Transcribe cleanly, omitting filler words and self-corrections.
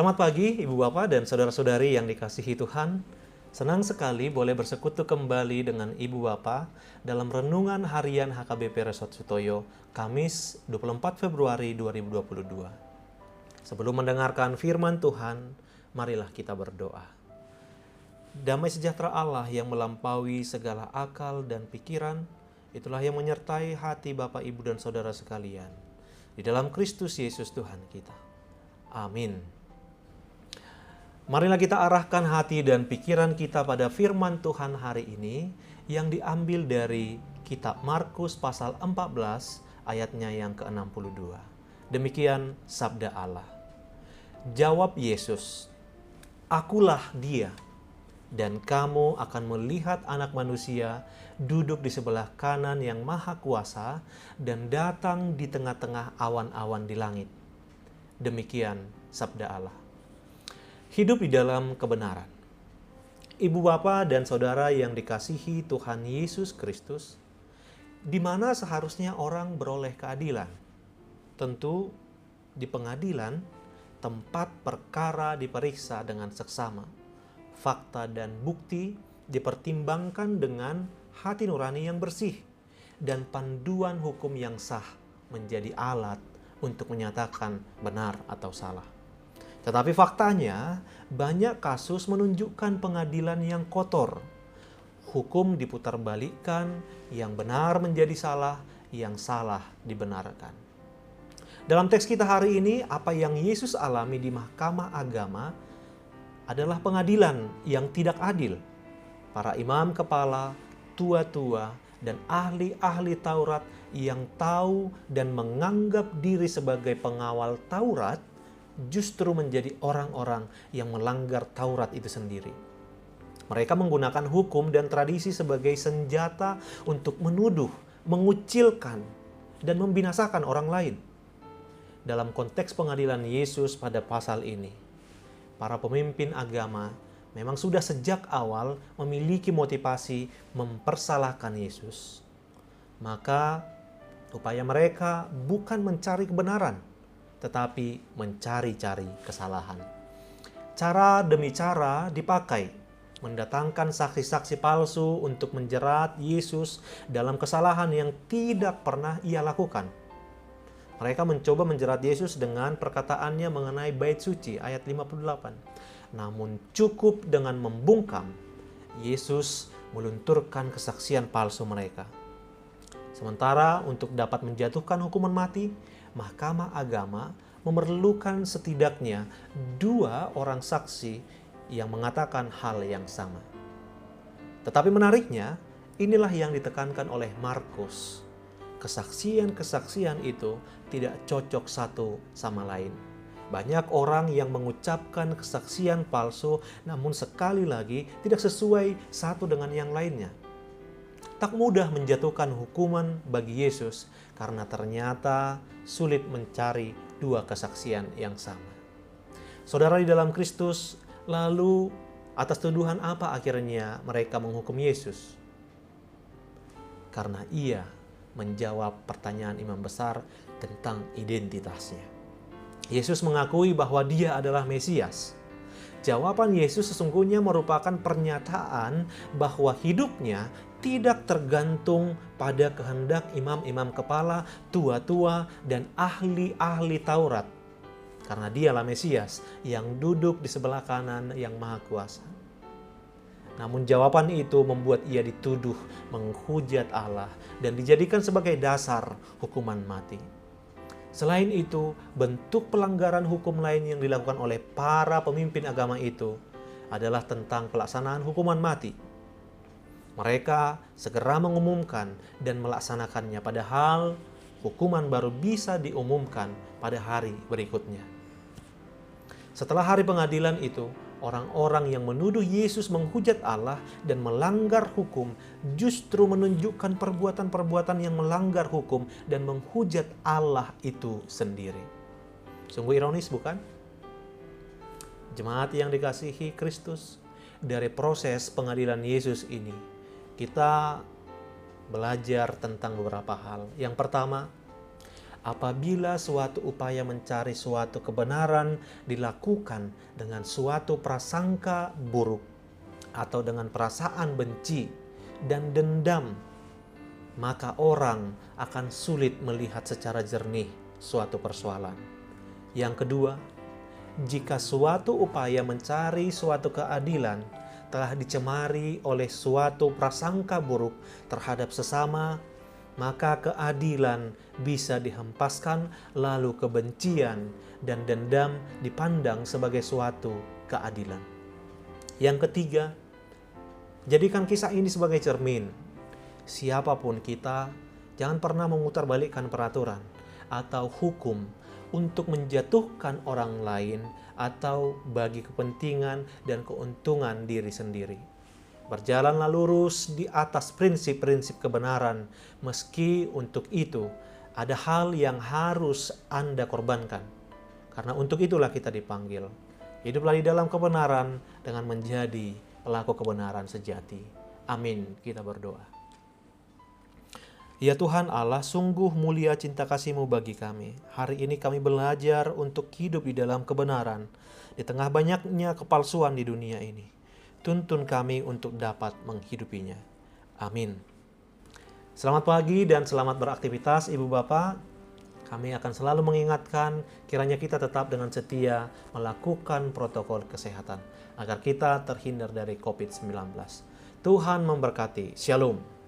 Selamat pagi Ibu Bapak dan Saudara-saudari yang dikasihi Tuhan. Senang sekali boleh bersekutu kembali dengan Ibu Bapak dalam Renungan Harian HKBP Resort Sutoyo, Kamis 24 Februari 2022. Sebelum mendengarkan firman Tuhan, marilah kita berdoa. Damai sejahtera Allah yang melampaui segala akal dan pikiran, itulah yang menyertai hati Bapak, Ibu, dan Saudara sekalian. Di dalam Kristus Yesus Tuhan kita. Amin. Marilah kita arahkan hati dan pikiran kita pada firman Tuhan hari ini yang diambil dari kitab Markus pasal 14 ayatnya yang ke-62. Demikian sabda Allah. Jawab Yesus, "Akulah dia, dan kamu akan melihat Anak Manusia duduk di sebelah kanan yang Maha Kuasa dan datang di tengah-tengah awan-awan di langit." Demikian sabda Allah. Hidup di dalam kebenaran. Ibu Bapak dan Saudara yang dikasihi Tuhan Yesus Kristus, di mana seharusnya orang beroleh keadilan? Tentu di pengadilan, tempat perkara diperiksa dengan seksama. Fakta dan bukti dipertimbangkan dengan hati nurani yang bersih, dan panduan hukum yang sah menjadi alat untuk menyatakan benar atau salah. Tetapi faktanya, banyak kasus menunjukkan pengadilan yang kotor. Hukum diputarbalikkan, yang benar menjadi salah, yang salah dibenarkan. Dalam teks kita hari ini, apa yang Yesus alami di Mahkamah Agama adalah pengadilan yang tidak adil. Para imam kepala, tua-tua, dan ahli-ahli Taurat yang tahu dan menganggap diri sebagai pengawal Taurat justru menjadi orang-orang yang melanggar Taurat itu sendiri. Mereka menggunakan hukum dan tradisi sebagai senjata untuk menuduh, mengucilkan, dan membinasakan orang lain. Dalam konteks pengadilan Yesus pada pasal ini, para pemimpin agama memang sudah sejak awal memiliki motivasi mempersalahkan Yesus. Maka upaya mereka bukan mencari kebenaran, tetapi mencari-cari kesalahan. Cara demi cara dipakai, mendatangkan saksi-saksi palsu untuk menjerat Yesus dalam kesalahan yang tidak pernah ia lakukan. Mereka mencoba menjerat Yesus dengan perkataannya mengenai bait suci, ayat 58. Namun cukup dengan membungkam, Yesus melunturkan kesaksian palsu mereka. Sementara untuk dapat menjatuhkan hukuman mati, Mahkamah Agama memerlukan setidaknya 2 orang saksi yang mengatakan hal yang sama. Tetapi menariknya, inilah yang ditekankan oleh Markus. Kesaksian-kesaksian itu tidak cocok satu sama lain. Banyak orang yang mengucapkan kesaksian palsu, namun sekali lagi tidak sesuai satu dengan yang lainnya. Tak mudah menjatuhkan hukuman bagi Yesus karena ternyata sulit mencari 2 kesaksian yang sama. Saudara di dalam Kristus, lalu atas tuduhan apa akhirnya mereka menghukum Yesus? Karena ia menjawab pertanyaan imam besar tentang identitasnya. Yesus mengakui bahwa dia adalah Mesias. Jawaban Yesus sesungguhnya merupakan pernyataan bahwa hidupnya tidak tergantung pada kehendak imam-imam kepala, tua-tua, dan ahli-ahli Taurat. Karena dialah Mesias yang duduk di sebelah kanan yang Maha Kuasa. Namun jawaban itu membuat ia dituduh menghujat Allah dan dijadikan sebagai dasar hukuman mati. Selain itu, bentuk pelanggaran hukum lain yang dilakukan oleh para pemimpin agama itu adalah tentang pelaksanaan hukuman mati. Mereka segera mengumumkan dan melaksanakannya, padahal hukuman baru bisa diumumkan pada hari berikutnya. Setelah hari pengadilan itu, orang-orang yang menuduh Yesus menghujat Allah dan melanggar hukum justru menunjukkan perbuatan-perbuatan yang melanggar hukum dan menghujat Allah itu sendiri. Sungguh ironis, bukan? Jemaat yang dikasihi Kristus, dari proses pengadilan Yesus ini, kita belajar tentang beberapa hal. Yang pertama, apabila suatu upaya mencari suatu kebenaran dilakukan dengan suatu prasangka buruk atau dengan perasaan benci dan dendam, maka orang akan sulit melihat secara jernih suatu persoalan. Yang kedua, jika suatu upaya mencari suatu keadilan telah dicemari oleh suatu prasangka buruk terhadap sesama, maka keadilan bisa dihempaskan, lalu kebencian dan dendam dipandang sebagai suatu keadilan. Yang ketiga, jadikan kisah ini sebagai cermin. Siapapun kita, jangan pernah memutarbalikkan peraturan atau hukum untuk menjatuhkan orang lain atau bagi kepentingan dan keuntungan diri sendiri. Berjalanlah lurus di atas prinsip-prinsip kebenaran, meski untuk itu ada hal yang harus Anda korbankan. Karena untuk itulah kita dipanggil. Hiduplah di dalam kebenaran dengan menjadi pelaku kebenaran sejati. Amin. Kita berdoa. Ya Tuhan Allah, sungguh mulia cinta kasih-Mu bagi kami. Hari ini kami belajar untuk hidup di dalam kebenaran, di tengah banyaknya kepalsuan di dunia ini. Tuntun kami untuk dapat menghidupinya. Amin. Selamat pagi dan selamat beraktivitas Ibu Bapak. Kami akan selalu mengingatkan kiranya kita tetap dengan setia melakukan protokol kesehatan agar kita terhindar dari COVID-19. Tuhan memberkati. Shalom.